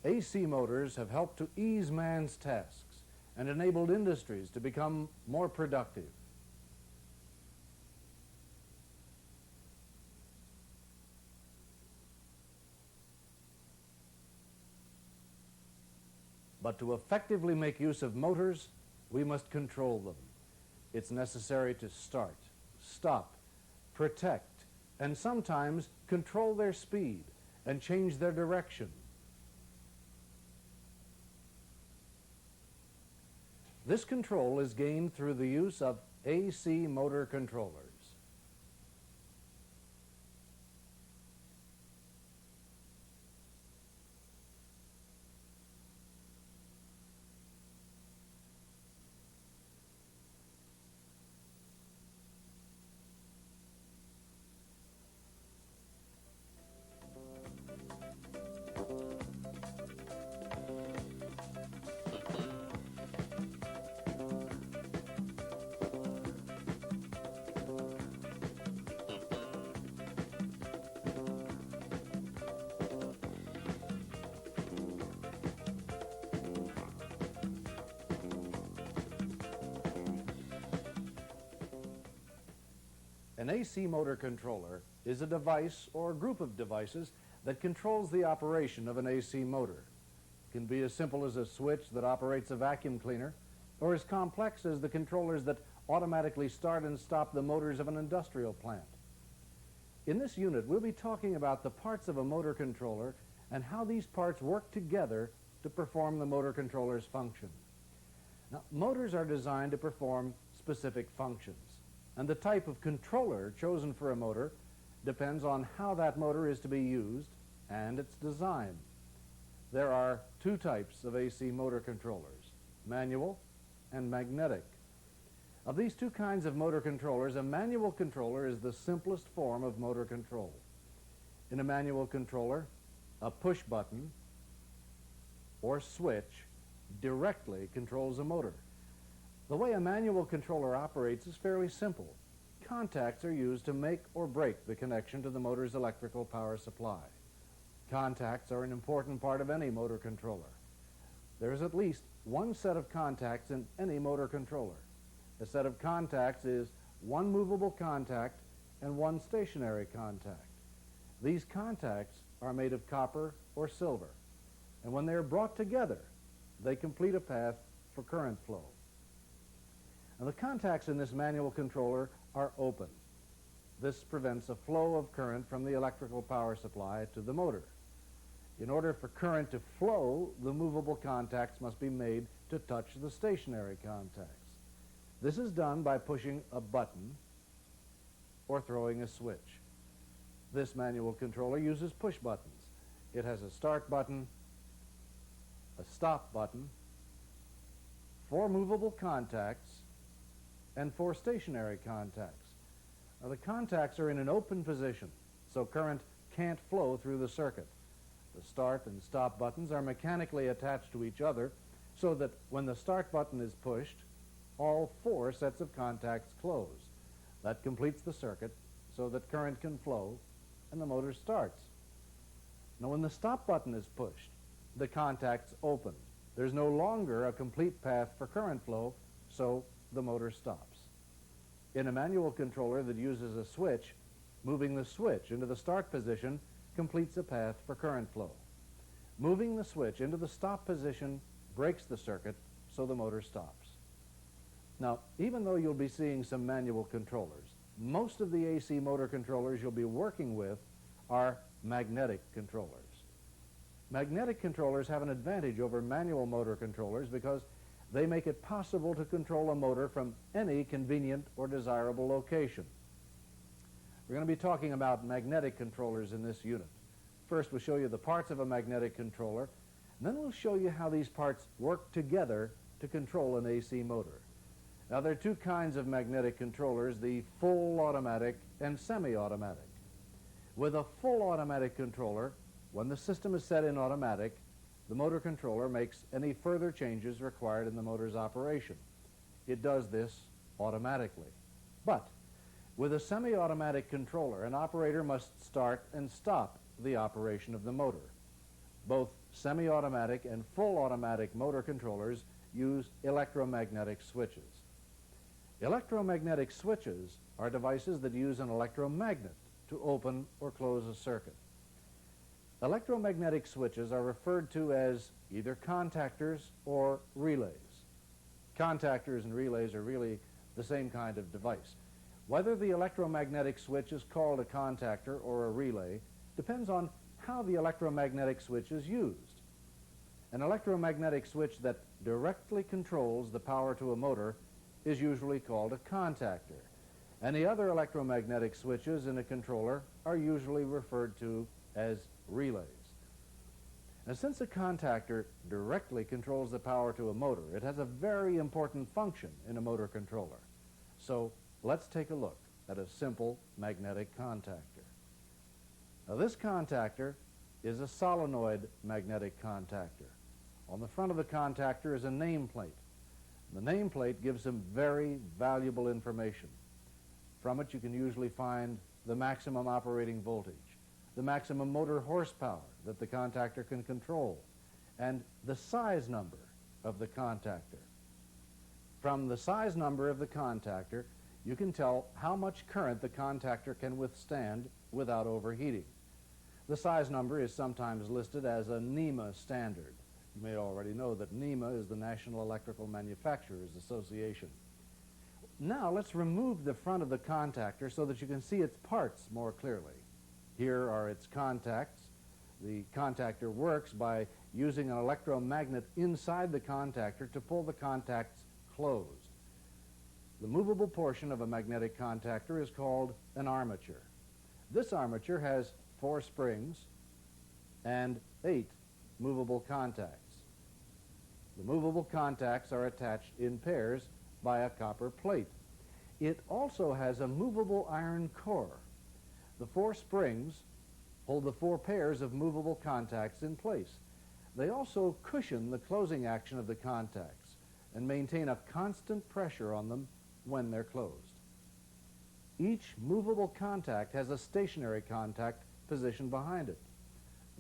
AC motors have helped to ease man's tasks and enabled industries to become more productive. But to effectively make use of motors, we must control them. It's necessary to start, stop, protect, and sometimes control their speed and change their direction. This control is gained through the use of AC motor controllers. An AC motor controller is a device or group of devices that controls the operation of an AC motor. It can be as simple as a switch that operates a vacuum cleaner, or as complex as the controllers that automatically start and stop the motors of an industrial plant. In this unit, we'll be talking about the parts of a motor controller and how these parts work together to perform the motor controller's function. Now, motors are designed to perform specific functions, and the type of controller chosen for a motor depends on how that motor is to be used and its design. There are two types of AC motor controllers, manual and magnetic. Of these two kinds of motor controllers, a manual controller is the simplest form of motor control. In a manual controller, a push button or switch directly controls a motor. The way a manual controller operates is fairly simple. Contacts are used to make or break the connection to the motor's electrical power supply. Contacts are an important part of any motor controller. There is at least one set of contacts in any motor controller. A set of contacts is one movable contact and one stationary contact. These contacts are made of copper or silver, and when they are brought together, they complete a path for current flow. Now, the contacts in this manual controller are open. This prevents a flow of current from the electrical power supply to the motor. In order for current to flow, the movable contacts must be made to touch the stationary contacts. This is done by pushing a button or throwing a switch. This manual controller uses push buttons. It has a start button, a stop button, 4 movable contacts, and 4 stationary contacts. Now, the contacts are in an open position, so current can't flow through the circuit. The start and stop buttons are mechanically attached to each other so that when the start button is pushed, all 4 sets of contacts close. That completes the circuit so that current can flow and the motor starts. Now, when the stop button is pushed, the contacts open. There's no longer a complete path for current flow, so the motor stops. In a manual controller that uses a switch, moving the switch into the start position completes a path for current flow. Moving the switch into the stop position breaks the circuit, so the motor stops. Now, even though you'll be seeing some manual controllers, most of the AC motor controllers you'll be working with are magnetic controllers. Magnetic controllers have an advantage over manual motor controllers because they make it possible to control a motor from any convenient or desirable location. We're going to be talking about magnetic controllers in this unit. First, we'll show you the parts of a magnetic controller, and then we'll show you how these parts work together to control an AC motor. Now, there are two kinds of magnetic controllers, the full automatic and semi-automatic. With a full automatic controller, when the system is set in automatic, the motor controller makes any further changes required in the motor's operation. It does this automatically. But with a semi-automatic controller, an operator must start and stop the operation of the motor. Both semi-automatic, and full automatic motor controllers use electromagnetic switches. Electromagnetic switches are devices that use an electromagnet to open or close a circuit. Electromagnetic switches are referred to as either contactors or relays. Contactors and relays are really the same kind of device. Whether the electromagnetic switch is called a contactor or a relay depends on how the electromagnetic switch is used. An electromagnetic switch that directly controls the power to a motor is usually called a contactor. Any other electromagnetic switches in a controller are usually referred to as relays. Now, since a contactor directly controls the power to a motor, it has a very important function in a motor controller. So let's take a look at a simple magnetic contactor. Now, this contactor is a solenoid magnetic contactor. On the front of the contactor is a nameplate. The nameplate gives some very valuable information. From it, you can usually find the maximum operating voltage, the maximum motor horsepower that the contactor can control, and the size number of the contactor. From the size number of the contactor, you can tell how much current the contactor can withstand without overheating. The size number is sometimes listed as a NEMA standard. You may already know that NEMA is the National Electrical Manufacturers Association. Now let's remove the front of the contactor so that you can see its parts more clearly. Here are its contacts. The contactor works by using an electromagnet inside the contactor to pull the contacts closed. The movable portion of a magnetic contactor is called an armature. This armature has 4 springs and 8 movable contacts. The movable contacts are attached in pairs by a copper plate. It also has a movable iron core. The 4 springs hold the 4 pairs of movable contacts in place. They also cushion the closing action of the contacts and maintain a constant pressure on them when they're closed. Each movable contact has a stationary contact positioned behind it.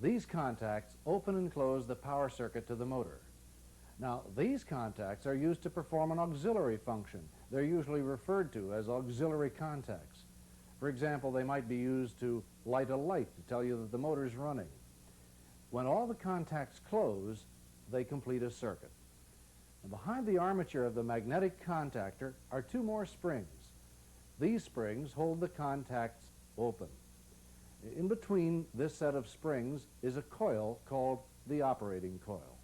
These contacts open and close the power circuit to the motor. Now, these contacts are used to perform an auxiliary function. They're usually referred to as auxiliary contacts. For example, they might be used to light a light to tell you that the motor's running. When all the contacts close, they complete a circuit. And behind the armature of the magnetic contactor are 2 more springs. These springs hold the contacts open. In between this set of springs is a coil called the operating coil.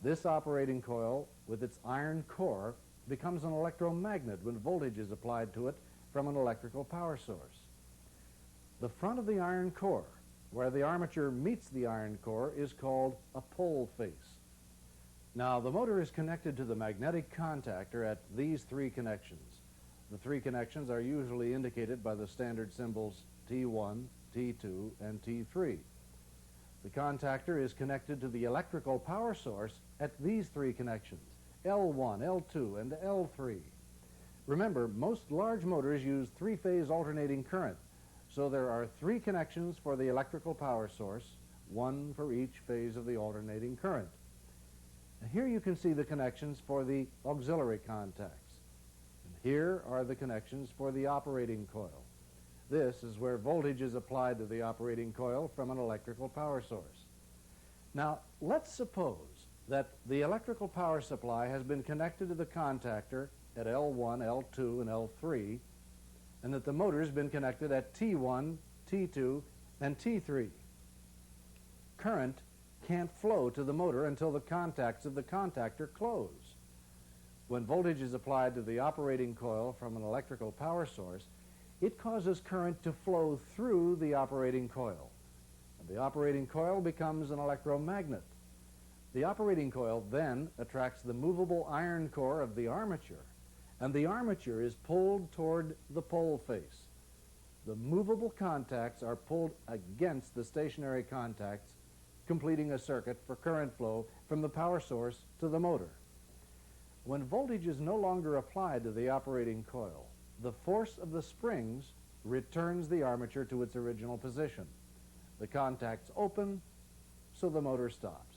This operating coil, with its iron core, becomes an electromagnet when voltage is applied to it from an electrical power source. The front of the iron core, where the armature meets the iron core, is called a pole face. Now, the motor is connected to the magnetic contactor at these 3 connections. The 3 connections are usually indicated by the standard symbols T1, T2, and T3. The contactor is connected to the electrical power source at these 3 connections, L1, L2, and L3. Remember, most large motors use 3-phase alternating current, so there are 3 connections for the electrical power source, 1 for each phase of the alternating current. And here you can see the connections for the auxiliary contacts. And here are the connections for the operating coil. This is where voltage is applied to the operating coil from an electrical power source. Now, let's suppose that the electrical power supply has been connected to the contactor at L1, L2, and L3, and that the motor has been connected at T1, T2, and T3. Current can't flow to the motor until the contacts of the contactor close. When voltage is applied to the operating coil from an electrical power source, it causes current to flow through the operating coil. And the operating coil becomes an electromagnet. The operating coil then attracts the movable iron core of the armature, and the armature is pulled toward the pole face. The movable contacts are pulled against the stationary contacts, completing a circuit for current flow from the power source to the motor. When voltage is no longer applied to the operating coil, the force of the springs returns the armature to its original position. The contacts open, so the motor stops.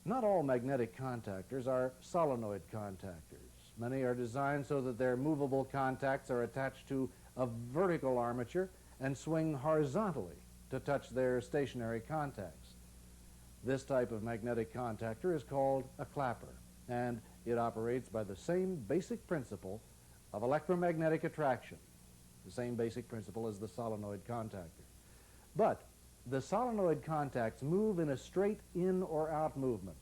Not all magnetic contactors are solenoid contactors. Many are designed so that their movable contacts are attached to a vertical armature and swing horizontally to touch their stationary contacts. This type of magnetic contactor is called a clapper, and it operates by the same basic principle of electromagnetic attraction, the same basic principle as the solenoid contactor. But the solenoid contacts move in a straight in or out movement,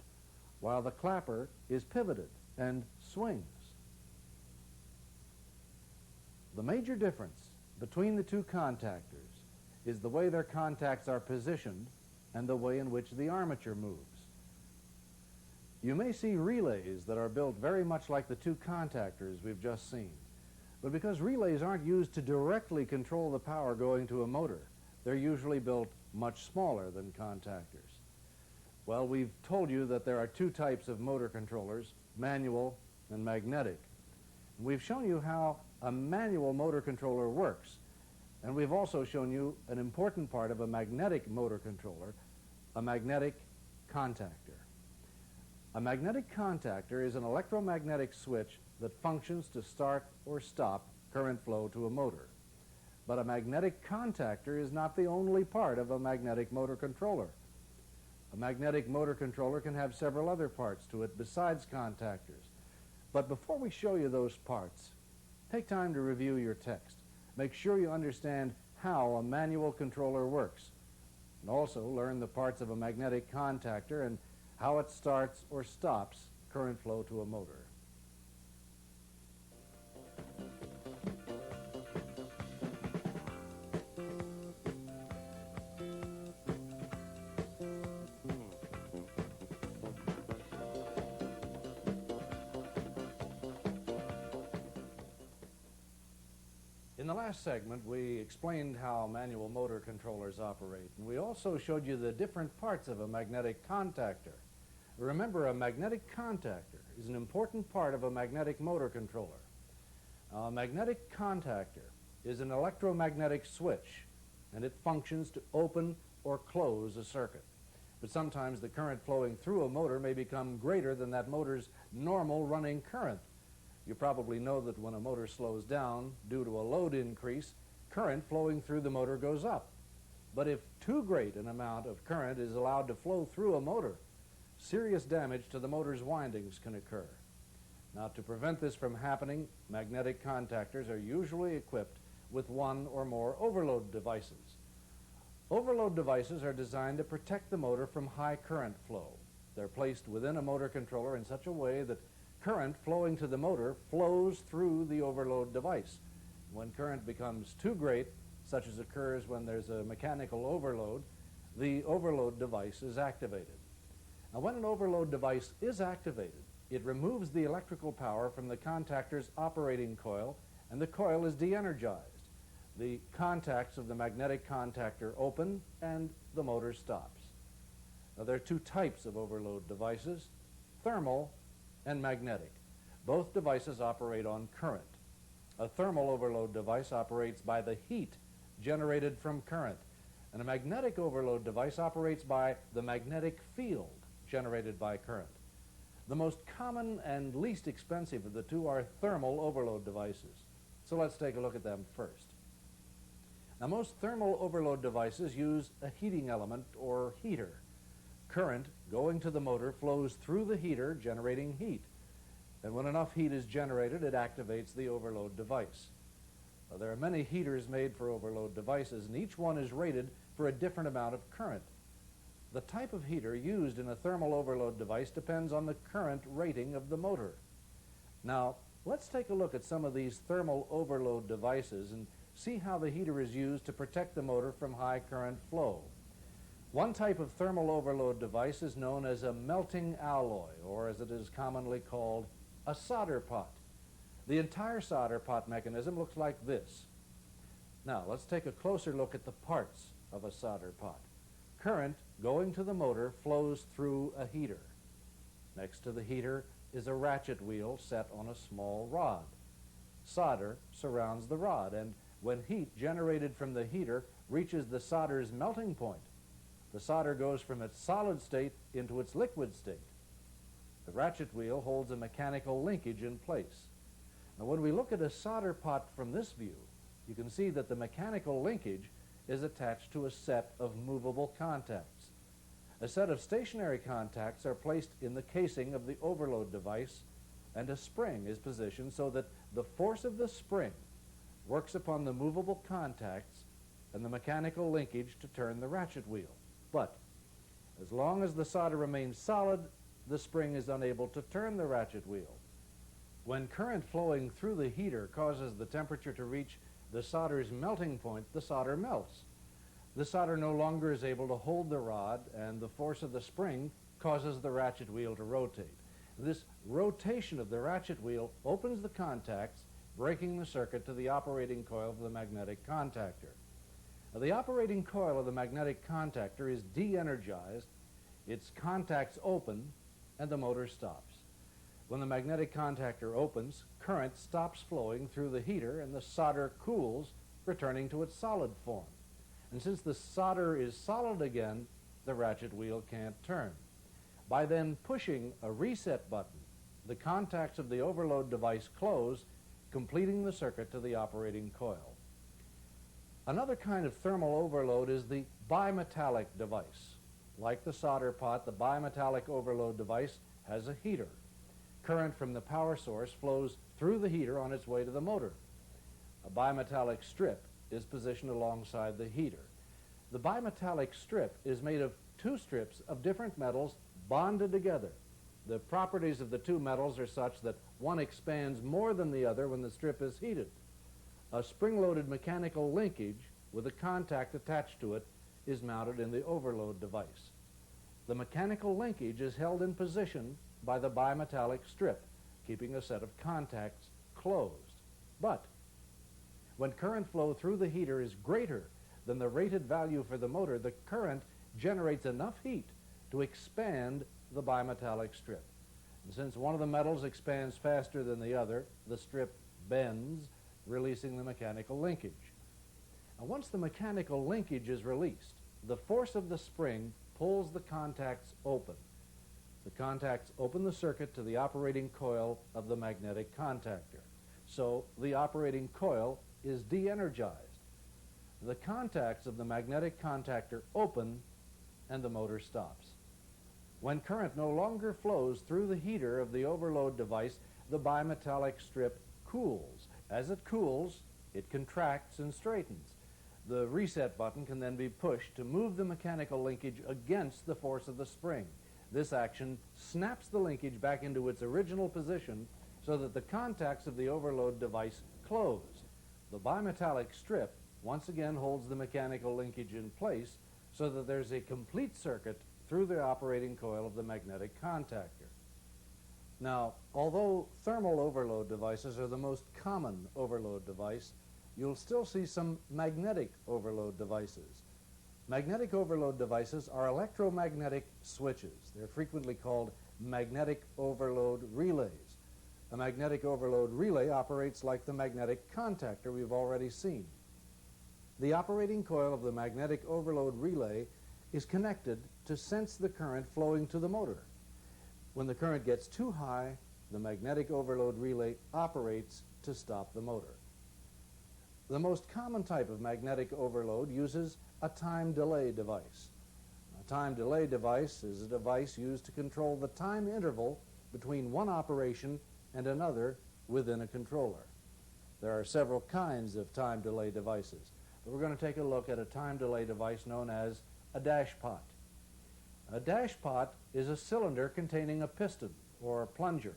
while the clapper is pivoted and swings. The major difference between the two contactors is the way their contacts are positioned and the way in which the armature moves. You may see relays that are built very much like the two contactors we've just seen, but because relays aren't used to directly control the power going to a motor, they're usually built much smaller than contactors. Well, we've told you that there are two types of motor controllers, manual and magnetic. We've shown you how a manual motor controller works, and we've also shown you an important part of a magnetic motor controller, a magnetic contactor. A magnetic contactor is an electromagnetic switch that functions to start or stop current flow to a motor. But a magnetic contactor is not the only part of a magnetic motor controller. A magnetic motor controller can have several other parts to it besides contactors. But before we show you those parts, take time to review your text. Make sure you understand how a manual controller works, and also learn the parts of a magnetic contactor and how it starts or stops current flow to a motor. In the last segment, we explained how manual motor controllers operate, and we also showed you the different parts of a magnetic contactor. Remember, a magnetic contactor is an important part of a magnetic motor controller. A magnetic contactor is an electromagnetic switch, and it functions to open or close a circuit. But sometimes the current flowing through a motor may become greater than that motor's normal running current. You probably know that when a motor slows down due to a load increase, current flowing through the motor goes up. But if too great an amount of current is allowed to flow through a motor, serious damage to the motor's windings can occur. Now, to prevent this from happening, magnetic contactors are usually equipped with one or more overload devices. Overload devices are designed to protect the motor from high current flow. They're placed within a motor controller in such a way that current flowing to the motor flows through the overload device. When current becomes too great, such as occurs when there's a mechanical overload, the overload device is activated. Now, when an overload device is activated, it removes the electrical power from the contactor's operating coil, and the coil is de-energized. The contacts of the magnetic contactor open, and the motor stops. Now, there are two types of overload devices, thermal and magnetic. Both devices operate on current. A thermal overload device operates by the heat generated from current, and a magnetic overload device operates by the magnetic field generated by current. The most common and least expensive of the two are thermal overload devices. So let's take a look at them first. Now, most thermal overload devices use a heating element or heater. Current going to the motor flows through the heater, generating heat. And when enough heat is generated, it activates the overload device. Now, there are many heaters made for overload devices, and each one is rated for a different amount of current. The type of heater used in a thermal overload device depends on the current rating of the motor. Now, let's take a look at some of these thermal overload devices and see how the heater is used to protect the motor from high current flow. One type of thermal overload device is known as a melting alloy, or as it is commonly called, a solder pot. The entire solder pot mechanism looks like this. Now, let's take a closer look at the parts of a solder pot. Current going to the motor flows through a heater. Next to the heater is a ratchet wheel set on a small rod. Solder surrounds the rod, and when heat generated from the heater reaches the solder's melting point, the solder goes from its solid state into its liquid state. The ratchet wheel holds a mechanical linkage in place. Now, when we look at a solder pot from this view, you can see that the mechanical linkage is attached to a set of movable contacts. A set of stationary contacts are placed in the casing of the overload device, and a spring is positioned so that the force of the spring works upon the movable contacts and the mechanical linkage to turn the ratchet wheel. But as long as the solder remains solid, the spring is unable to turn the ratchet wheel. When current flowing through the heater causes the temperature to reach the solder's melting point, the solder melts. The solder no longer is able to hold the rod, and the force of the spring causes the ratchet wheel to rotate. This rotation of the ratchet wheel opens the contacts, breaking the circuit to the operating coil of the magnetic contactor. Now, the operating coil of the magnetic contactor is de-energized, its contacts open, and the motor stops. When the magnetic contactor opens, current stops flowing through the heater and the solder cools, returning to its solid form. And since the solder is solid again, the ratchet wheel can't turn. By then pushing a reset button, the contacts of the overload device close, completing the circuit to the operating coil. Another kind of thermal overload is the bimetallic device. Like the solder pot, the bimetallic overload device has a heater. Current from the power source flows through the heater on its way to the motor. A bimetallic strip is positioned alongside the heater. The bimetallic strip is made of two strips of different metals bonded together. The properties of the two metals are such that one expands more than the other when the strip is heated. A spring-loaded mechanical linkage with a contact attached to it is mounted in the overload device. The mechanical linkage is held in position by the bimetallic strip, keeping a set of contacts closed. But when current flow through the heater is greater than the rated value for the motor, the current generates enough heat to expand the bimetallic strip. And since one of the metals expands faster than the other, the strip bends, releasing the mechanical linkage. Now, once the mechanical linkage is released, the force of the spring pulls the contacts open. The contacts open the circuit to the operating coil of the magnetic contactor. So the operating coil is de-energized. The contacts of the magnetic contactor open and the motor stops. When current no longer flows through the heater of the overload device, the bimetallic strip cools. As it cools, it contracts and straightens. The reset button can then be pushed to move the mechanical linkage against the force of the spring. This action snaps the linkage back into its original position so that the contacts of the overload device close. The bimetallic strip once again holds the mechanical linkage in place so that there's a complete circuit through the operating coil of the magnetic contactor. Now, although thermal overload devices are the most common overload device, you'll still see some magnetic overload devices. Magnetic overload devices are electromagnetic switches. They're frequently called magnetic overload relays. A magnetic overload relay operates like the magnetic contactor we've already seen. The operating coil of the magnetic overload relay is connected to sense the current flowing to the motor. When the current gets too high, the magnetic overload relay operates to stop the motor. The most common type of magnetic overload uses a time delay device. A time delay device is a device used to control the time interval between one operation and another within a controller. There are several kinds of time delay devices, but we're going to take a look at a time delay device known as a dash pot. A dash pot is a cylinder containing a piston or plunger.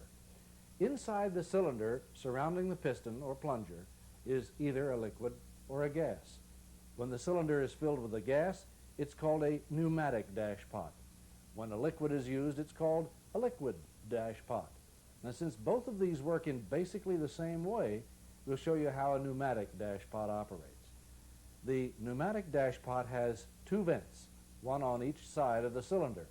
Inside the cylinder surrounding the piston or plunger is either a liquid or a gas. When the cylinder is filled with a gas, it's called a pneumatic dash pot. When a liquid is used, it's called a liquid dash pot. Now, since both of these work in basically the same way, we'll show you how a pneumatic dash pot operates. The pneumatic dash pot has two vents, one on each side of the cylinder.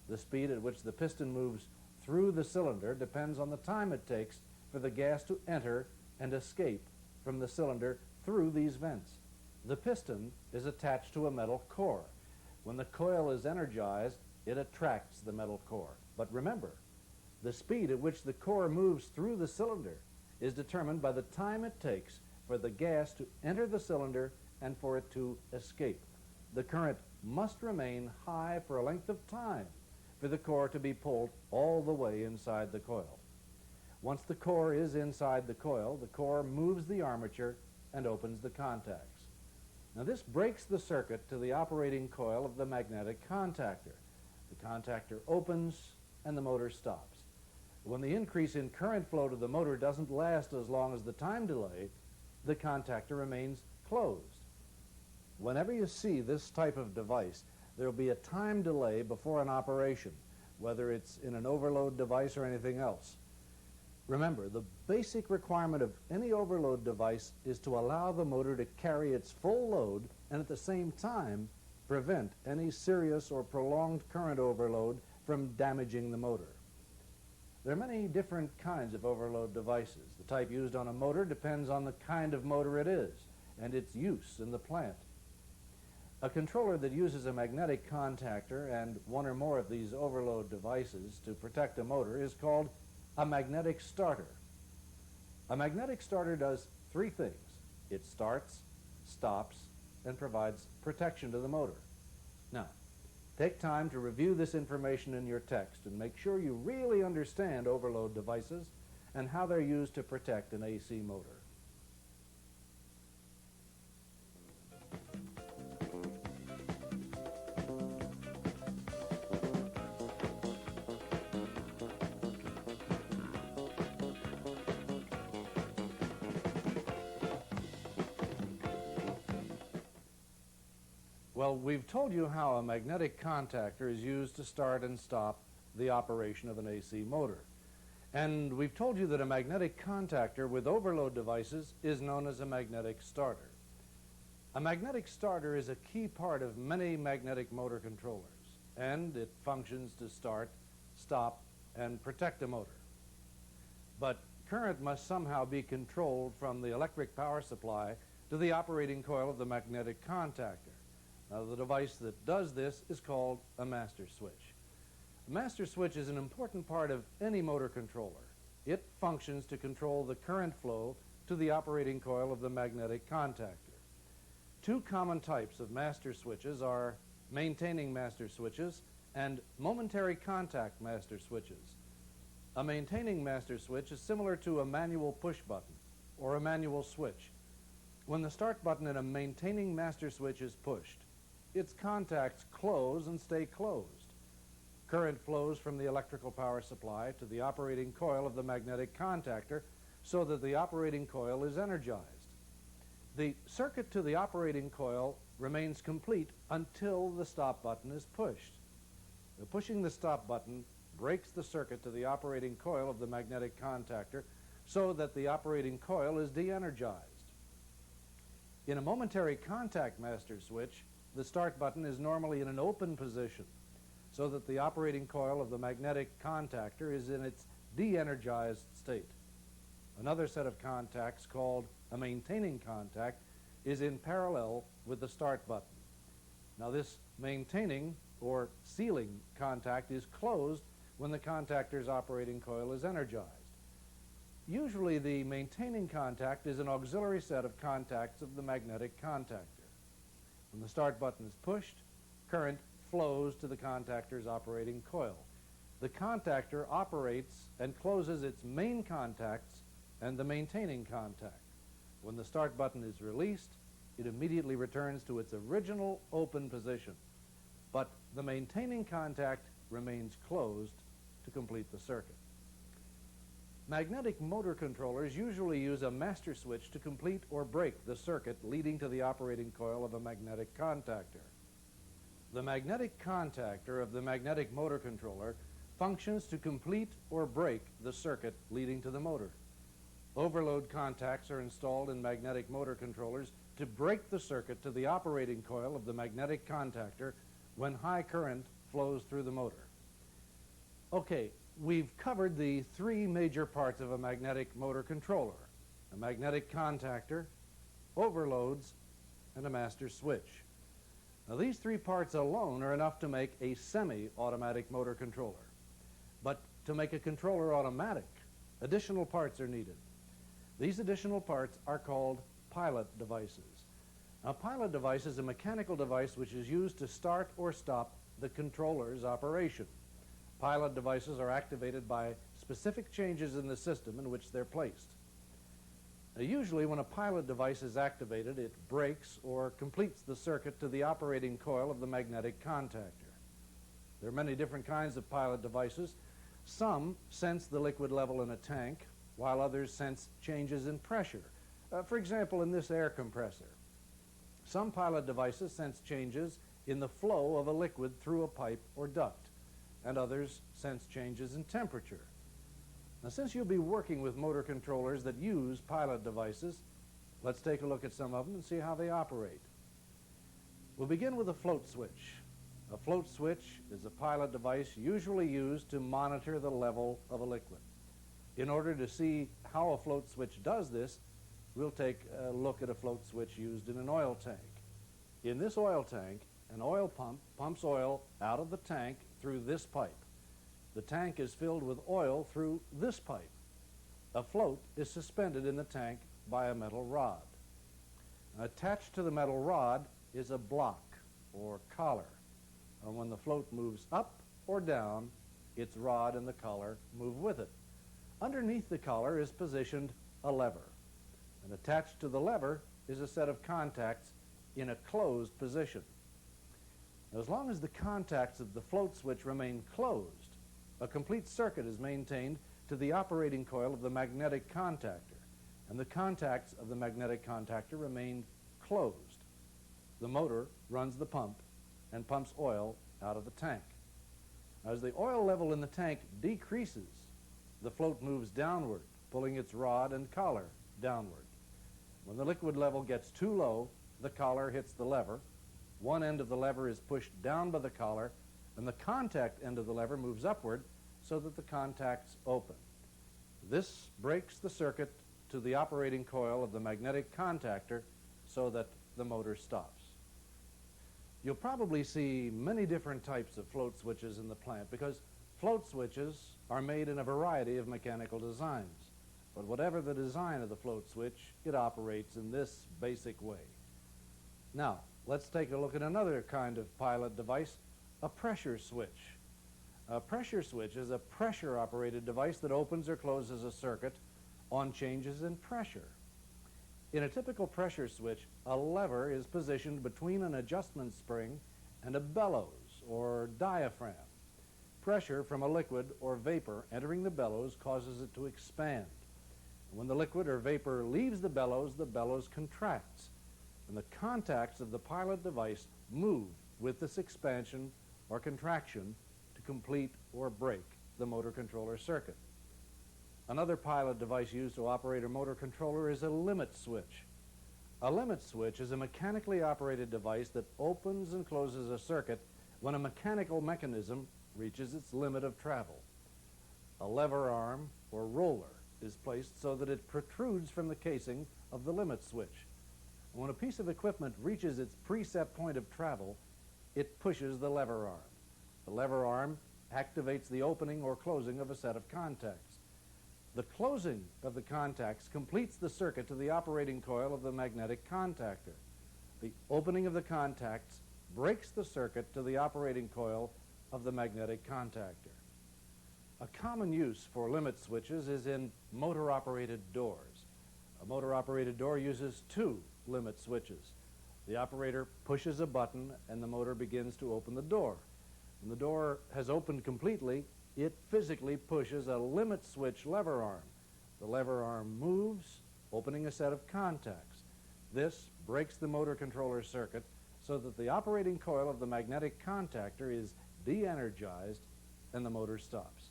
The speed at which the piston moves through the cylinder depends on the time it takes for the gas to enter and escape from the cylinder through these vents. The piston is attached to a metal core. When the coil is energized, it attracts the metal core. But remember, the speed at which the core moves through the cylinder is determined by the time it takes for the gas to enter the cylinder and for it to escape. The current must remain high for a length of time for the core to be pulled all the way inside the coil. Once the core is inside the core moves the armature and opens the contacts. Now this breaks the circuit to the operating coil of the magnetic contactor. The contactor opens and the motor stops. When the increase in current flow to the motor doesn't last as long as the time delay, the contactor remains closed. Whenever you see this type of device, there will be a time delay before an operation, whether it's in an overload device or anything else. Remember, the basic requirement of any overload device is to allow the motor to carry its full load and at the same time prevent any serious or prolonged current overload from damaging the motor. There are many different kinds of overload devices. The type used on a motor depends on the kind of motor it is and its use in the plant. A controller that uses a magnetic contactor and one or more of these overload devices to protect a motor is called a magnetic starter. A magnetic starter does three things. It starts, stops, and provides protection to the motor. Now, take time to review this information in your text and make sure you really understand overload devices and how they're used to protect an AC motor. Well, we've told you how a magnetic contactor is used to start and stop the operation of an AC motor. And we've told you that a magnetic contactor with overload devices is known as a magnetic starter. A magnetic starter is a key part of many magnetic motor controllers, and it functions to start, stop, and protect a motor. But current must somehow be controlled from the electric power supply to the operating coil of the magnetic contactor. Now, the device that does this is called a master switch. A master switch is an important part of any motor controller. It functions to control the current flow to the operating coil of the magnetic contactor. Two common types of master switches are maintaining master switches and momentary contact master switches. A maintaining master switch is similar to a manual push button or a manual switch. When the start button in a maintaining master switch is pushed, its contacts close and stay closed. Current flows from the electrical power supply to the operating coil of the magnetic contactor so that the operating coil is energized. The circuit to the operating coil remains complete until the stop button is pushed. Pushing the stop button breaks the circuit to the operating coil of the magnetic contactor so that the operating coil is de-energized. In a momentary contact master switch, the start button is normally in an open position so that the operating coil of the magnetic contactor is in its de-energized state. Another set of contacts called a maintaining contact is in parallel with the start button. Now this maintaining or sealing contact is closed when the contactor's operating coil is energized. Usually the maintaining contact is an auxiliary set of contacts of the magnetic contactor. When the start button is pushed, current flows to the contactor's operating coil. The contactor operates and closes its main contacts and the maintaining contact. When the start button is released, it immediately returns to its original open position. But the maintaining contact remains closed to complete the circuit. Magnetic motor controllers usually use a master switch to complete or break the circuit leading to the operating coil of a magnetic contactor. The magnetic contactor of the magnetic motor controller functions to complete or break the circuit leading to the motor. Overload contacts are installed in magnetic motor controllers to break the circuit to the operating coil of the magnetic contactor when high current flows through the motor. Okay, we've covered the three major parts of a magnetic motor controller: a magnetic contactor, overloads, and a master switch. Now, these three parts alone are enough to make a semi-automatic motor controller. But to make a controller automatic, additional parts are needed. These additional parts are called pilot devices. A pilot device is a mechanical device which is used to start or stop the controller's operation. Pilot devices are activated by specific changes in the system in which they're placed. Now, usually when a pilot device is activated, it breaks or completes the circuit to the operating coil of the magnetic contactor. There are many different kinds of pilot devices. Some sense the liquid level in a tank, while others sense changes in pressure. For example, in this air compressor. Some pilot devices sense changes in the flow of a liquid through a pipe or duct, and others sense changes in temperature. Now, since you'll be working with motor controllers that use pilot devices, let's take a look at some of them and see how they operate. We'll begin with a float switch. A float switch is a pilot device usually used to monitor the level of a liquid. In order to see how a float switch does this, we'll take a look at a float switch used in an oil tank. In this oil tank, an oil pump pumps oil out of the tank through this pipe. The tank is filled with oil through this pipe. A float is suspended in the tank by a metal rod. Attached to the metal rod is a block or collar. And when the float moves up or down, its rod and the collar move with it. Underneath the collar is positioned a lever. And attached to the lever is a set of contacts in a closed position. Now, as long as the contacts of the float switch remain closed, a complete circuit is maintained to the operating coil of the magnetic contactor, and the contacts of the magnetic contactor remain closed. The motor runs the pump and pumps oil out of the tank. As the oil level in the tank decreases, the float moves downward, pulling its rod and collar downward. When the liquid level gets too low, the collar hits the lever. One end of the lever is pushed down by the collar, and the contact end of the lever moves upward so that the contacts open. This breaks the circuit to the operating coil of the magnetic contactor so that the motor stops. You'll probably see many different types of float switches in the plant because float switches are made in a variety of mechanical designs. But whatever the design of the float switch, it operates in this basic way. Now, let's take a look at another kind of pilot device, a pressure switch. A pressure switch is a pressure-operated device that opens or closes a circuit on changes in pressure. In a typical pressure switch, a lever is positioned between an adjustment spring and a bellows or diaphragm. Pressure from a liquid or vapor entering the bellows causes it to expand. When the liquid or vapor leaves the bellows contracts, and the contacts of the pilot device move with this expansion or contraction to complete or break the motor controller circuit. Another pilot device used to operate a motor controller is a limit switch. A limit switch is a mechanically operated device that opens and closes a circuit when a mechanical mechanism reaches its limit of travel. A lever arm or roller is placed so that it protrudes from the casing of the limit switch. When a piece of equipment reaches its preset point of travel, it pushes the lever arm. The lever arm activates the opening or closing of a set of contacts. The closing of the contacts completes the circuit to the operating coil of the magnetic contactor. The opening of the contacts breaks the circuit to the operating coil of the magnetic contactor. A common use for limit switches is in motor-operated doors. A motor-operated door uses two limit switches. The operator pushes a button and the motor begins to open the door. When the door has opened completely, it physically pushes a limit switch lever arm. The lever arm moves, opening a set of contacts. This breaks the motor controller circuit so that the operating coil of the magnetic contactor is de-energized and the motor stops.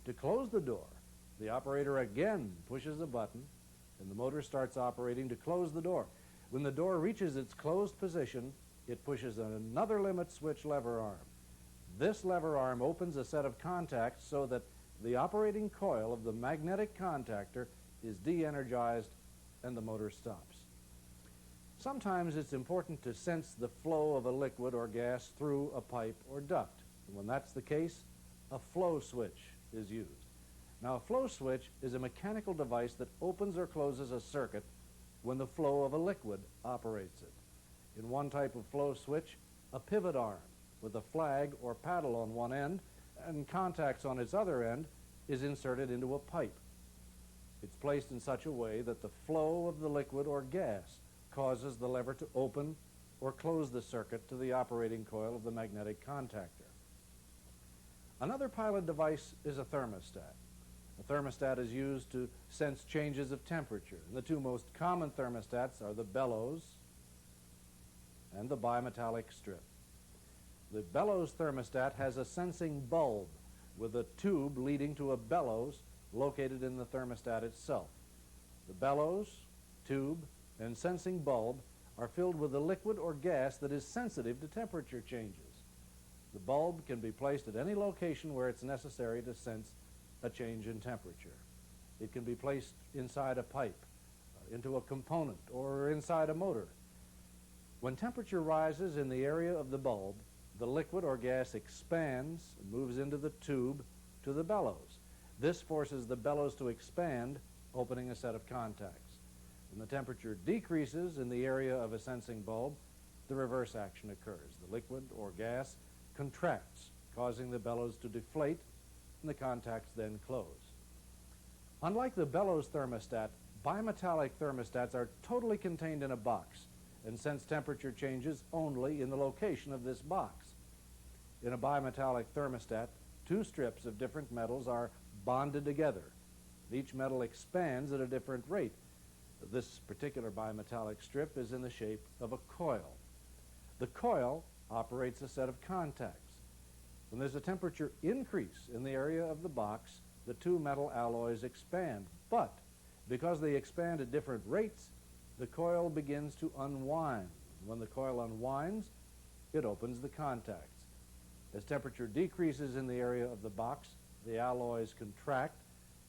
To close the door, the operator again pushes a button and the motor starts operating to close the door. When the door reaches its closed position, it pushes another limit switch lever arm. This lever arm opens a set of contacts so that the operating coil of the magnetic contactor is de-energized and the motor stops. Sometimes it's important to sense the flow of a liquid or gas through a pipe or duct. And when that's the case, a flow switch is used. Now, a flow switch is a mechanical device that opens or closes a circuit when the flow of a liquid operates it. In one type of flow switch, a pivot arm with a flag or paddle on one end and contacts on its other end is inserted into a pipe. It's placed in such a way that the flow of the liquid or gas causes the lever to open or close the circuit to the operating coil of the magnetic contactor. Another pilot device is a thermostat. A thermostat is used to sense changes of temperature. And the two most common thermostats are the Bellows and the Bimetalic strip. The Bellows thermostat has a sensing bulb with a tube leading to a bellows located in the thermostat itself. The bellows, tube, and sensing bulb are filled with a liquid or gas that is sensitive to temperature changes. The bulb can be placed at any location where it's necessary to sense a change in temperature. It can be placed inside a pipe, into a component, or inside a motor. When temperature rises in the area of the bulb, the liquid or gas expands and moves into the tube to the bellows. This forces the bellows to expand, opening a set of contacts. When the temperature decreases in the area of a sensing bulb, the reverse action occurs. The liquid or gas contracts, causing the bellows to deflate, and the contacts then close. Unlike the bellows thermostat, bimetallic thermostats are totally contained in a box and sense temperature changes only in the location of this box. In a bimetallic thermostat, two strips of different metals are bonded together. Each metal expands at a different rate. This particular bimetallic strip is in the shape of a coil. The coil operates a set of contacts. When there's a temperature increase in the area of the box, the two metal alloys expand. But because they expand at different rates, the coil begins to unwind. When the coil unwinds, it opens the contacts. As temperature decreases in the area of the box, the alloys contract.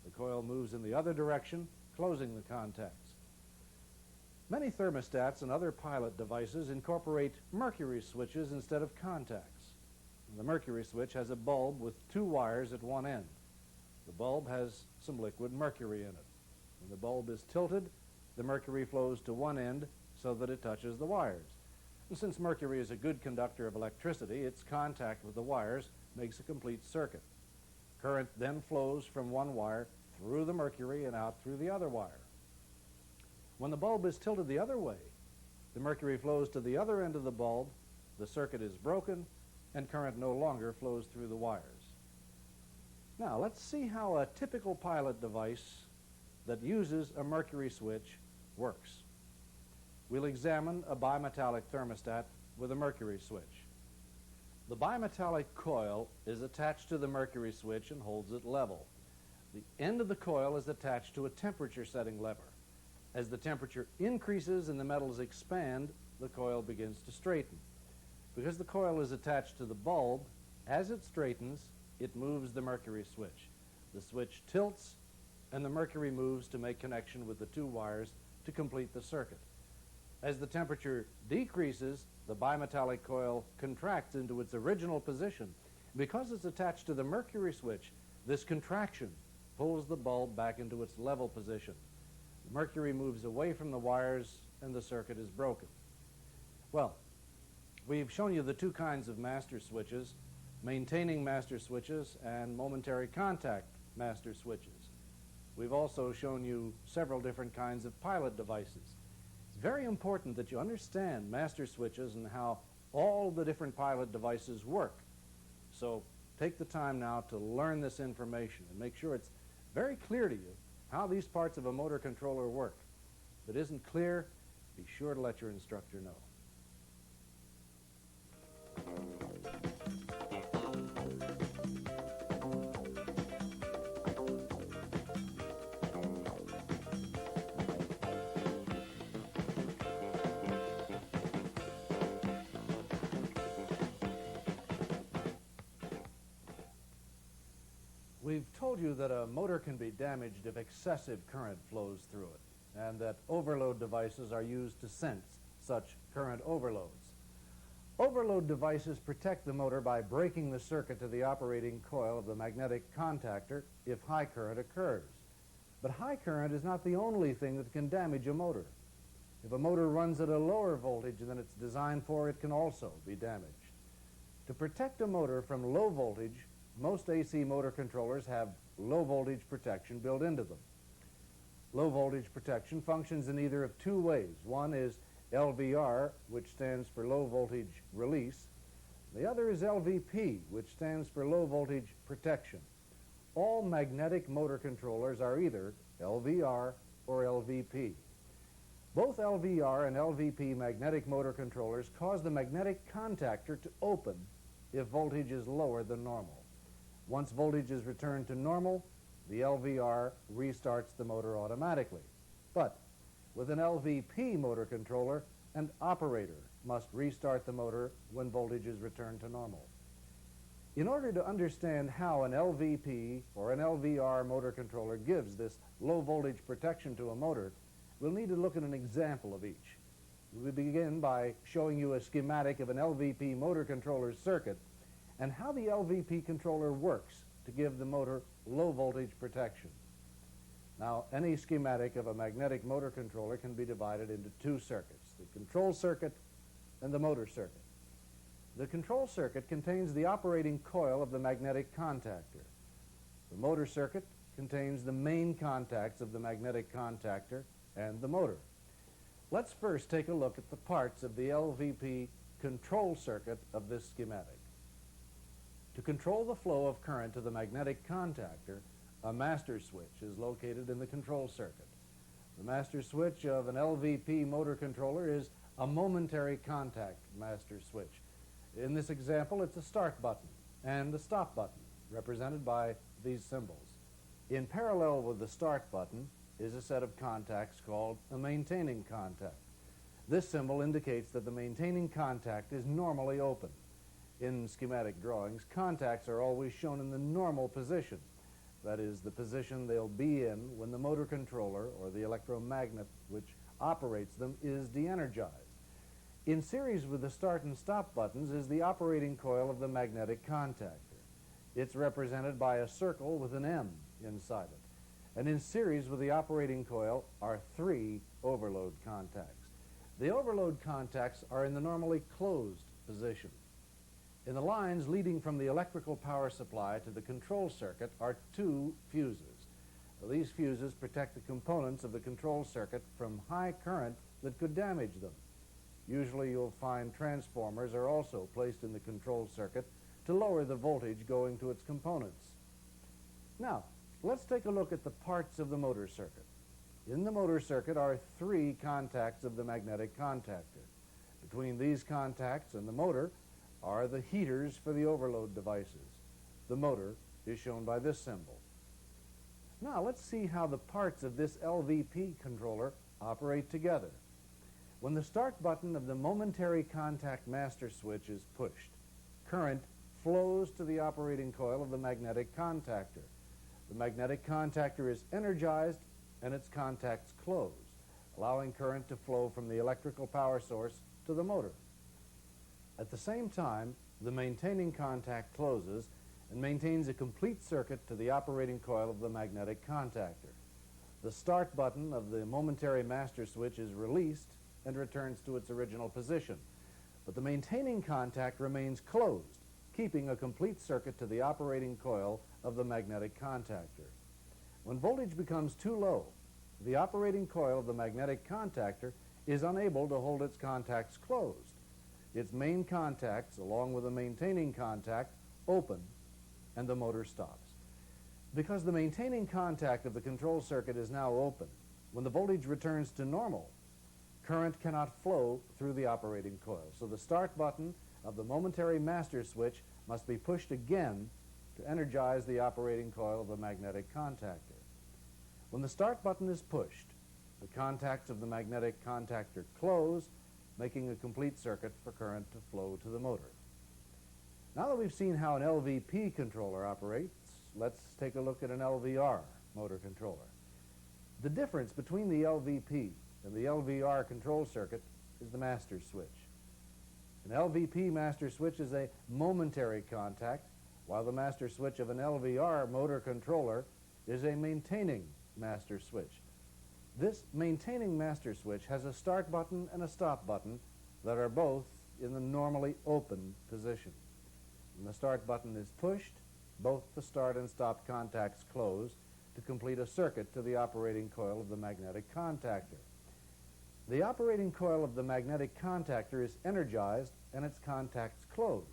The coil moves in the other direction, closing the contacts. Many thermostats and other pilot devices incorporate mercury switches instead of contacts. The mercury switch has a bulb with two wires at one end. The bulb has some liquid mercury in it. When the bulb is tilted, the mercury flows to one end so that it touches the wires. And since mercury is a good conductor of electricity, its contact with the wires makes a complete circuit. Current then flows from one wire through the mercury and out through the other wire. When the bulb is tilted the other way, the mercury flows to the other end of the bulb, the circuit is broken, and current no longer flows through the wires. Now, let's see how a typical pilot device that uses a mercury switch works. We'll examine a bimetallic thermostat with a mercury switch. The bimetallic coil is attached to the mercury switch and holds it level. The end of the coil is attached to a temperature setting lever. As the temperature increases and the metals expand, the coil begins to straighten. Because the coil is attached to the bulb, as it straightens, it moves the mercury switch. The switch tilts, and the mercury moves to make connection with the two wires to complete the circuit. As the temperature decreases, the bimetallic coil contracts into its original position. Because it's attached to the mercury switch, this contraction pulls the bulb back into its level position. The mercury moves away from the wires, and the circuit is broken. Well, we've shown you the two kinds of master switches, maintaining master switches and momentary contact master switches. We've also shown you several different kinds of pilot devices. It's very important that you understand master switches and how all the different pilot devices work. So take the time now to learn this information and make sure it's very clear to you how these parts of a motor controller work. If it isn't clear, be sure to let your instructor know. We've told you that a motor can be damaged if excessive current flows through it, and that overload devices are used to sense such current overloads. Overload devices protect the motor by breaking the circuit to the operating coil of the magnetic contactor if high current occurs. But high current is not the only thing that can damage a motor. If a motor runs at a lower voltage than it's designed for, it can also be damaged. To protect a motor from low voltage, most AC motor controllers have low voltage protection built into them. Low voltage protection functions in either of two ways. One is LVR, which stands for low voltage release. The other is LVP, which stands for low voltage protection. All magnetic motor controllers are either LVR or LVP. Both LVR and LVP magnetic motor controllers cause the magnetic contactor to open if voltage is lower than normal. Once voltage is returned to normal, the LVR restarts the motor automatically. But with an LVP motor controller, an operator must restart the motor when voltage is returned to normal. In order to understand how an LVP or an LVR motor controller gives this low voltage protection to a motor, we'll need to look at an example of each. We begin by showing you a schematic of an LVP motor controller's circuit and how the LVP controller works to give the motor low voltage protection. Now, any schematic of a magnetic motor controller can be divided into two circuits, the control circuit and the motor circuit. The control circuit contains the operating coil of the magnetic contactor. The motor circuit contains the main contacts of the magnetic contactor and the motor. Let's first take a look at the parts of the LVP control circuit of this schematic. To control the flow of current to the magnetic contactor, a master switch is located in the control circuit. The master switch of an LVP motor controller is a momentary contact master switch. In this example, it's a start button and a stop button, represented by these symbols. In parallel with the start button is a set of contacts called a maintaining contact. This symbol indicates that the maintaining contact is normally open. In schematic drawings, contacts are always shown in the normal position. That is, the position they'll be in when the motor controller or the electromagnet which operates them is de-energized. In series with the start and stop buttons is the operating coil of the magnetic contactor. It's represented by a circle with an M inside it. And in series with the operating coil are three overload contacts. The overload contacts are in the normally closed position. In the lines leading from the electrical power supply to the control circuit are two fuses. These fuses protect the components of the control circuit from high current that could damage them. Usually you'll find transformers are also placed in the control circuit to lower the voltage going to its components. Now, let's take a look at the parts of the motor circuit. In the motor circuit are three contacts of the magnetic contactor. Between these contacts and the motor are the heaters for the overload devices. The motor is shown by this symbol. Now let's see how the parts of this LVP controller operate together. When the start button of the momentary contact master switch is pushed, current flows to the operating coil of the magnetic contactor. The magnetic contactor is energized and its contacts close, allowing current to flow from the electrical power source to the motor. At the same time, the maintaining contact closes and maintains a complete circuit to the operating coil of the magnetic contactor. The start button of the momentary master switch is released and returns to its original position, but the maintaining contact remains closed, keeping a complete circuit to the operating coil of the magnetic contactor. When voltage becomes too low, the operating coil of the magnetic contactor is unable to hold its contacts closed. Its main contacts, along with the maintaining contact, open, and the motor stops. Because the maintaining contact of the control circuit is now open, when the voltage returns to normal, current cannot flow through the operating coil. So the start button of the momentary master switch must be pushed again to energize the operating coil of the magnetic contactor. When the start button is pushed, the contacts of the magnetic contactor close, making a complete circuit for current to flow to the motor. Now that we've seen how an LVP controller operates, let's take a look at an LVR motor controller. The difference between the LVP and the LVR control circuit is the master switch. An LVP master switch is a momentary contact, while the master switch of an LVR motor controller is a maintaining master switch. This maintaining master switch has a start button and a stop button that are both in the normally open position. When the start button is pushed, both the start and stop contacts close to complete a circuit to the operating coil of the magnetic contactor. The operating coil of the magnetic contactor is energized and its contacts close.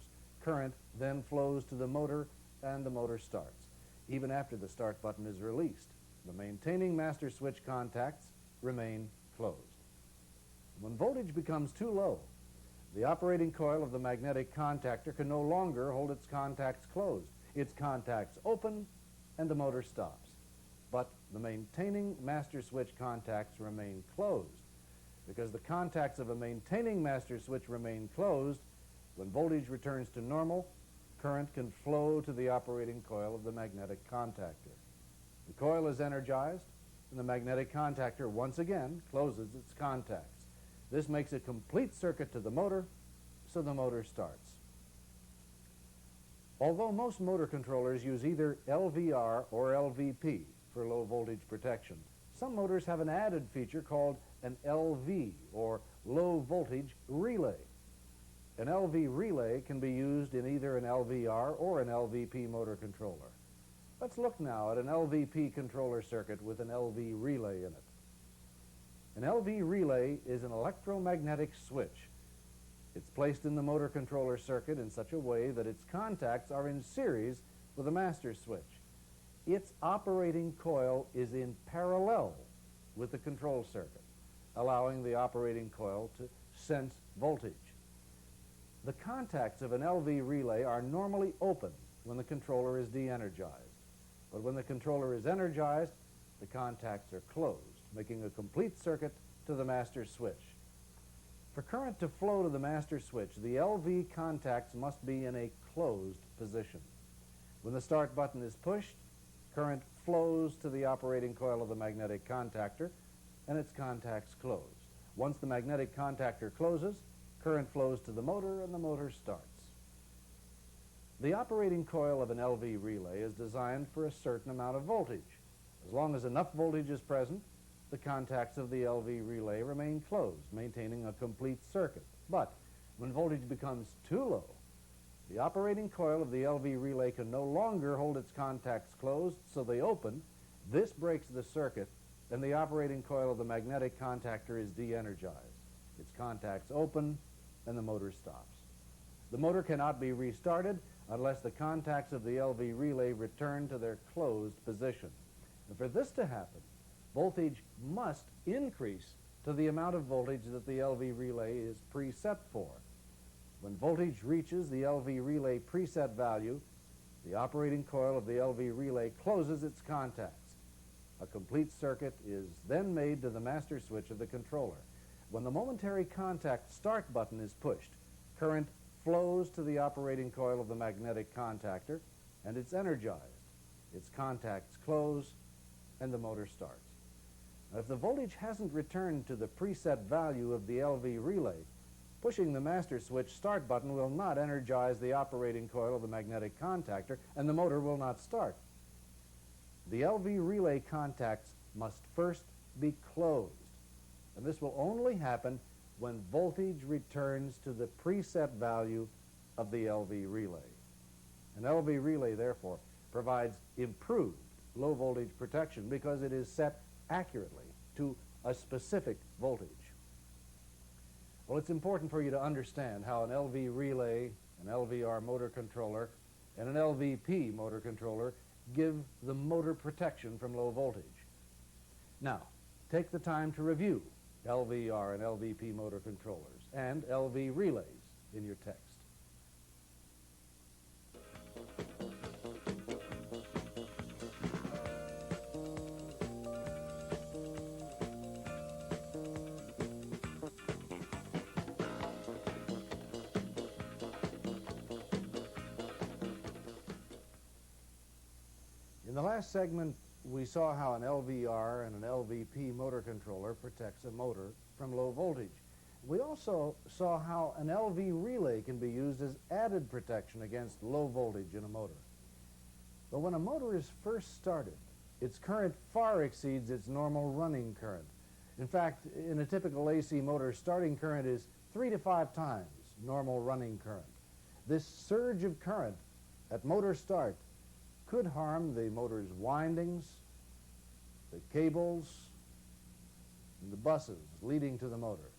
Current then flows to the motor and the motor starts. Even after the start button is released, the maintaining master switch contacts remain closed. When voltage becomes too low, the operating coil of the magnetic contactor can no longer hold its contacts closed. Its contacts open and the motor stops. But the maintaining master switch contacts remain closed. Because the contacts of a maintaining master switch remain closed, when voltage returns to normal, current can flow to the operating coil of the magnetic contactor. The coil is energized, and the magnetic contactor once again closes its contacts. This makes a complete circuit to the motor, so the motor starts. Although most motor controllers use either LVR or LVP for low voltage protection, some motors have an added feature called an LV, or low voltage relay. An LV relay can be used in either an LVR or an LVP motor controller. Let's look now at an LVP controller circuit with an LV relay in it. An LV relay is an electromagnetic switch. It's placed in the motor controller circuit in such a way that its contacts are in series with a master switch. Its operating coil is in parallel with the control circuit, allowing the operating coil to sense voltage. The contacts of an LV relay are normally open when the controller is de-energized. But when the controller is energized, the contacts are closed, making a complete circuit to the master switch. For current to flow to the master switch, the LV contacts must be in a closed position. When the start button is pushed, current flows to the operating coil of the magnetic contactor, and its contacts close. Once the magnetic contactor closes, current flows to the motor, and the motor starts. The operating coil of an LV relay is designed for a certain amount of voltage. As long as enough voltage is present, the contacts of the LV relay remain closed, maintaining a complete circuit. But when voltage becomes too low, the operating coil of the LV relay can no longer hold its contacts closed, so they open. This breaks the circuit, and the operating coil of the magnetic contactor is de-energized. Its contacts open, and the motor stops. The motor cannot be restarted unless the contacts of the LV relay return to their closed position. And for this to happen, voltage must increase to the amount of voltage that the LV relay is preset for. When voltage reaches the LV relay preset value, the operating coil of the LV relay closes its contacts. A complete circuit is then made to the master switch of the controller. When the momentary contact start button is pushed, current flows to the operating coil of the magnetic contactor, and it's energized. Its contacts close, and the motor starts. Now, if the voltage hasn't returned to the preset value of the LV relay, pushing the master switch start button will not energize the operating coil of the magnetic contactor, and the motor will not start. The LV relay contacts must first be closed, and this will only happen when voltage returns to the preset value of the LV relay. An LV relay, therefore, provides improved low voltage protection because it is set accurately to a specific voltage. Well, it's important for you to understand how an LV relay, an LVR motor controller, and an LVP motor controller give the motor protection from low voltage. Now, take the time to review LVR and LVP motor controllers and LV relays in your text. In the last segment, we saw how an LVR and an LVP motor controller protects a motor from low voltage. we also saw how an LV relay can be used as added protection against low voltage in a motor. But when a motor is first started, its current far exceeds its normal running current. In fact, in a typical AC motor, starting current is 3 to 5 times normal running current. This surge of current at motor start could harm the motor's windings, the cables, and the buses leading to the motor.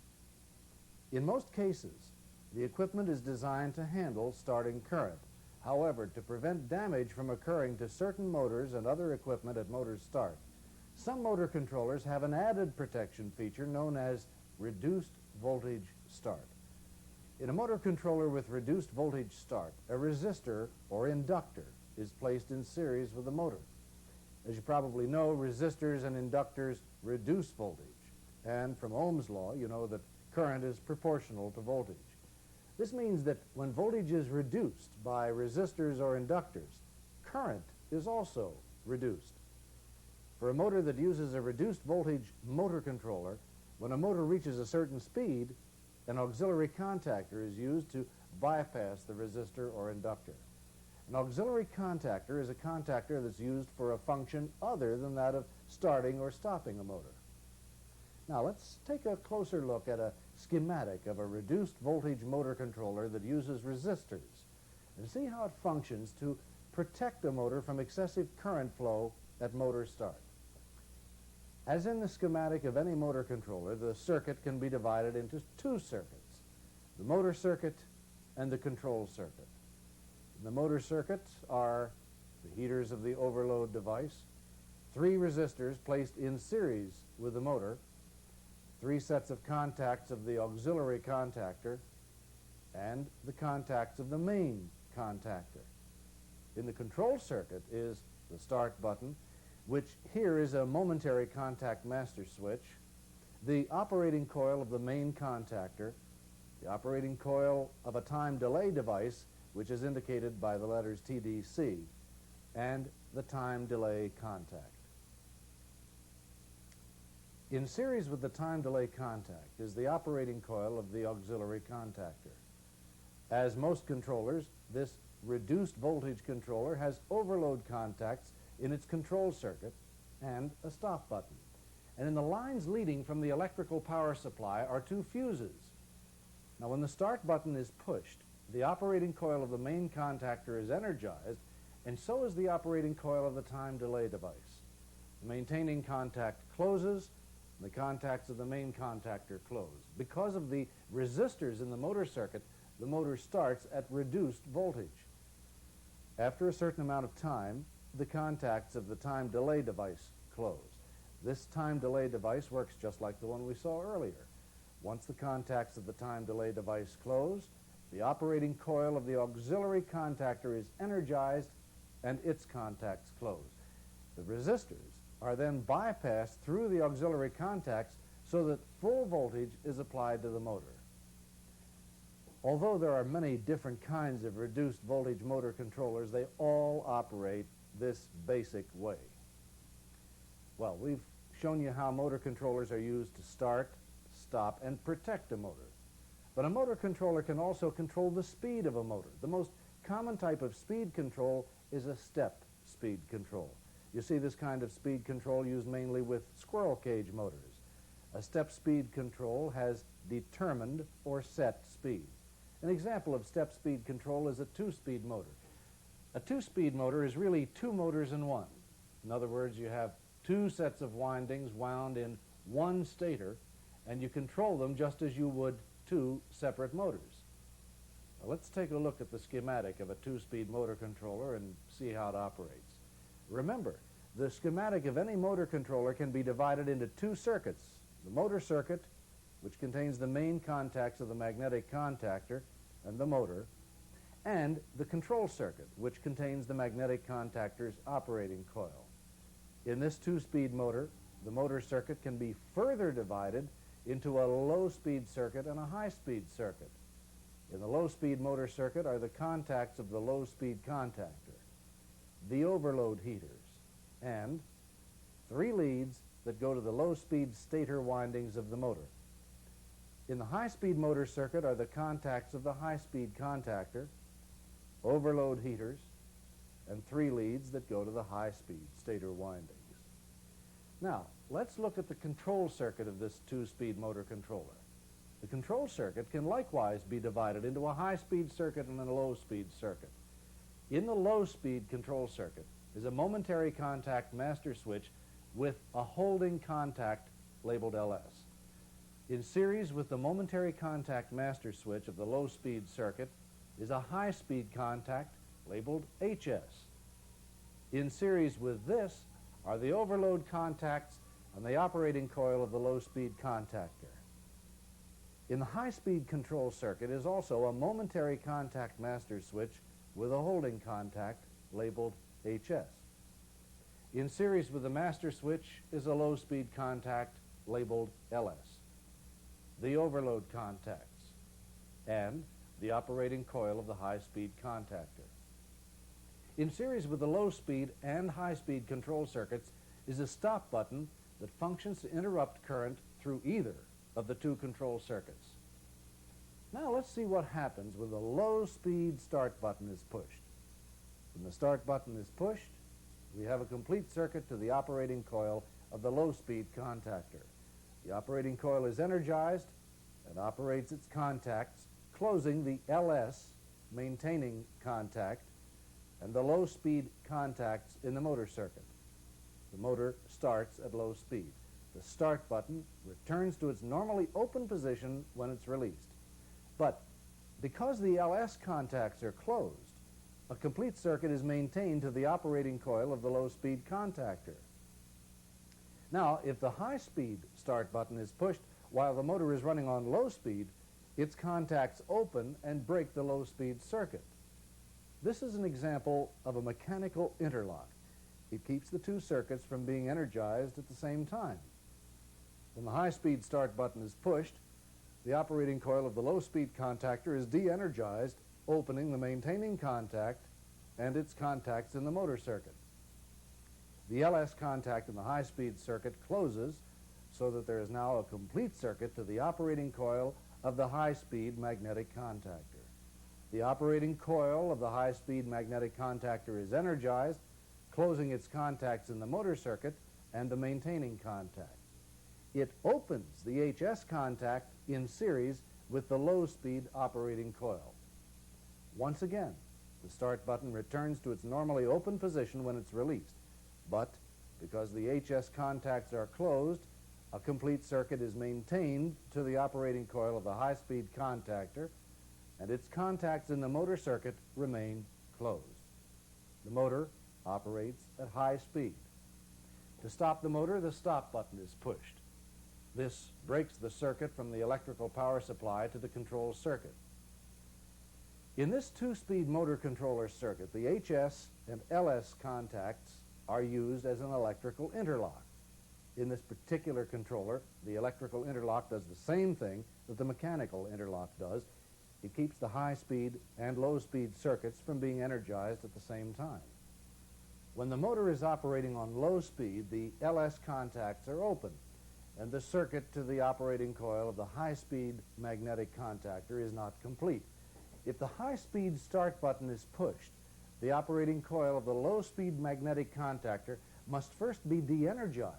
In most cases, the equipment is designed to handle starting current. However, to prevent damage from occurring to certain motors and other equipment at motor start, some motor controllers have an added protection feature known as reduced voltage start. In a motor controller with reduced voltage start, a resistor or inductor is placed in series with the motor. As you probably know, resistors and inductors reduce voltage, and from Ohm's law, you know that current is proportional to voltage. This means that when voltage is reduced by resistors or inductors, current is also reduced. For a motor that uses a reduced voltage motor controller, when a motor reaches a certain speed, an auxiliary contactor is used to bypass the resistor or inductor. An auxiliary contactor is a contactor that's used for a function other than that of starting or stopping a motor. Now let's take a closer look at a schematic of a reduced voltage motor controller that uses resistors and see how it functions to protect a motor from excessive current flow at motor start. As in the schematic of any motor controller, the circuit can be divided into 2 circuits, the motor circuit and the control circuit. In the motor circuit are the heaters of the overload device, 3 resistors placed in series with the motor, 3 sets of contacts of the auxiliary contactor, and the contacts of the main contactor. In the control circuit is the start button, which here is a momentary contact master switch, the operating coil of the main contactor, the operating coil of a time delay device, which is indicated by the letters TDC, and the time delay contact. In series with the time delay contact is the operating coil of the auxiliary contactor. As most controllers, this reduced voltage controller has overload contacts in its control circuit and a stop button. And in the lines leading from the electrical power supply are 2 fuses. Now when the start button is pushed, the operating coil of the main contactor is energized, and so is the operating coil of the time delay device. The maintaining contact closes, and the contacts of the main contactor close. Because of the resistors in the motor circuit, the motor starts at reduced voltage. After a certain amount of time, the contacts of the time delay device close. This time delay device works just like the one we saw earlier. Once the contacts of the time delay device close, the operating coil of the auxiliary contactor is energized and its contacts close. The resistors are then bypassed through the auxiliary contacts so that full voltage is applied to the motor. Although there are many different kinds of reduced voltage motor controllers, they all operate this basic way. Well, we've shown you how motor controllers are used to start, stop, and protect a motor. But a motor controller can also control the speed of a motor. The most common type of speed control is a step speed control. You see this kind of speed control used mainly with squirrel cage motors. A step speed control has determined or set speed. An example of step speed control is a 2-speed motor. A 2-speed motor is really 2 motors in one. In other words, you have 2 sets of windings wound in 1 stator, and you control them just as you would 2 separate motors. Now, let's take a look at the schematic of a 2-speed motor controller and see how it operates. Remember, the schematic of any motor controller can be divided into 2 circuits. The motor circuit, which contains the main contacts of the magnetic contactor and the motor, and the control circuit, which contains the magnetic contactor's operating coil. In this 2-speed motor, the motor circuit can be further divided into a low-speed circuit and a high-speed circuit. In the low-speed motor circuit are the contacts of the low-speed contactor, the overload heaters, and 3 leads that go to the low-speed stator windings of the motor. In the high-speed motor circuit are the contacts of the high-speed contactor, overload heaters, and 3 leads that go to the high-speed stator windings. Now, let's look at the control circuit of this 2-speed motor controller. The control circuit can likewise be divided into a high-speed circuit and a low-speed circuit. In the low-speed control circuit is a momentary contact master switch with a holding contact labeled LS. In series with the momentary contact master switch of the low-speed circuit is a high-speed contact labeled HS. In series with this are the overload contacts and the operating coil of the low-speed contactor. In the high-speed control circuit is also a momentary contact master switch with a holding contact labeled HS. In series with the master switch is a low-speed contact labeled LS, the overload contacts, and the operating coil of the high-speed contactor. In series with the low-speed and high-speed control circuits is a stop button that functions to interrupt current through either of the 2 control circuits. Now let's see what happens when the low-speed start button is pushed. When the start button is pushed, we have a complete circuit to the operating coil of the low-speed contactor. The operating coil is energized and operates its contacts, closing the LS maintaining contact and the low-speed contacts in the motor circuit. The motor starts at low speed. The start button returns to its normally open position when it's released. But because the LS contacts are closed, a complete circuit is maintained to the operating coil of the low-speed contactor. Now, if the high-speed start button is pushed while the motor is running on low speed, its contacts open and break the low-speed circuit. This is an example of a mechanical interlock. It keeps the 2 circuits from being energized at the same time. When the high-speed start button is pushed, the operating coil of the low-speed contactor is de-energized, opening the maintaining contact and its contacts in the motor circuit. The LS contact in the high-speed circuit closes so that there is now a complete circuit to the operating coil of the high-speed magnetic contactor. The operating coil of the high-speed magnetic contactor is energized, closing its contacts in the motor circuit and the maintaining contact. It opens the HS contact in series with the low-speed operating coil. Once again, the start button returns to its normally open position when it's released. But because the HS contacts are closed, a complete circuit is maintained to the operating coil of the high-speed contactor, and its contacts in the motor circuit remain closed. The motor operates at high speed. To stop the motor, the stop button is pushed. This breaks the circuit from the electrical power supply to the control circuit. In this 2-speed motor controller circuit, the HS and LS contacts are used as an electrical interlock. In this particular controller, the electrical interlock does the same thing that the mechanical interlock does. It keeps the high-speed and low-speed circuits from being energized at the same time. When the motor is operating on low speed, the LS contacts are open, and the circuit to the operating coil of the high-speed magnetic contactor is not complete. If the high-speed start button is pushed, the operating coil of the low-speed magnetic contactor must first be de-energized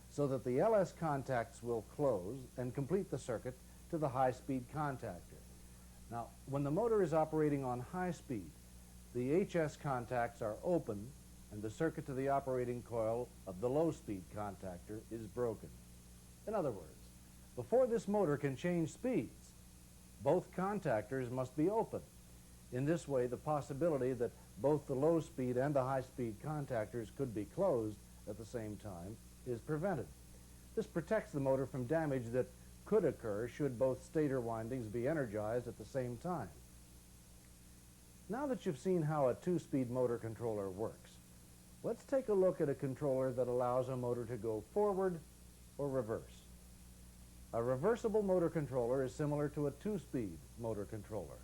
so that the LS contacts will close and complete the circuit to the high-speed contactor. Now, when the motor is operating on high speed, the HS contacts are open and the circuit to the operating coil of the low-speed contactor is broken. In other words, before this motor can change speeds, both contactors must be open. In this way, the possibility that both the low-speed and the high-speed contactors could be closed at the same time is prevented. This protects the motor from damage that could occur should both stator windings be energized at the same time. Now that you've seen how a 2-speed motor controller works, let's take a look at a controller that allows a motor to go forward or reverse. A reversible motor controller is similar to a 2-speed motor controller.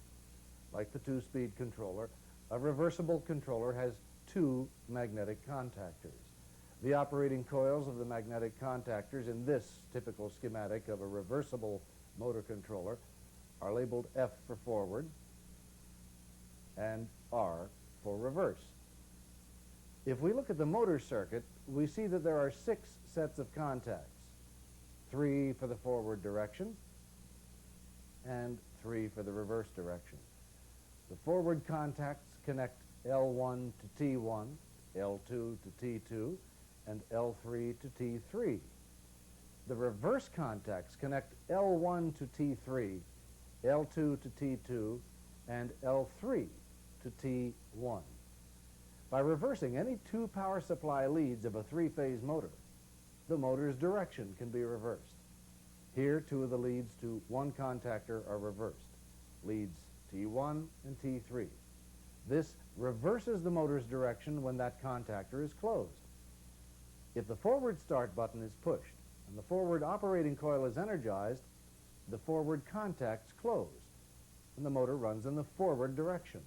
Like the 2-speed controller, a reversible controller has 2 magnetic contactors. The operating coils of the magnetic contactors in this typical schematic of a reversible motor controller are labeled F for forward and R for reverse. If we look at the motor circuit, we see that there are 6 sets of contacts, 3 for the forward direction and 3 for the reverse direction. The forward contacts connect L1 to T1, L2 to T2, and L3 to T3. The reverse contacts connect L1 to T3, L2 to T2, and L3 to T1. By reversing any 2 power supply leads of a 3-phase motor, the motor's direction can be reversed. Here, 2 of the leads to 1 contactor are reversed, leads T1 and T3. This reverses the motor's direction when that contactor is closed. If the forward start button is pushed and the forward operating coil is energized, the forward contacts close and the motor runs in the forward direction.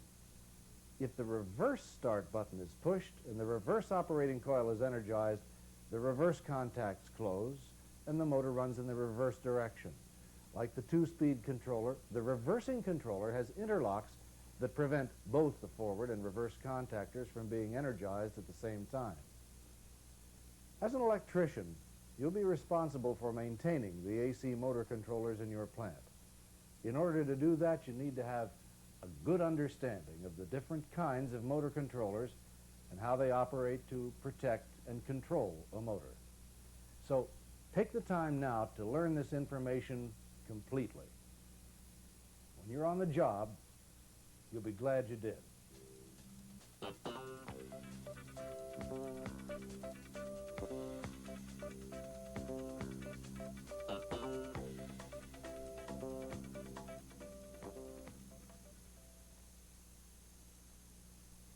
If the reverse start button is pushed and the reverse operating coil is energized, the reverse contacts close and the motor runs in the reverse direction. Like the 2-speed controller, the reversing controller has interlocks that prevent both the forward and reverse contactors from being energized at the same time. As an electrician, you'll be responsible for maintaining the AC motor controllers in your plant. In order to do that, you need to have a good understanding of the different kinds of motor controllers and how they operate to protect and control a motor. So take the time now to learn this information completely. When you're on the job, you'll be glad you did.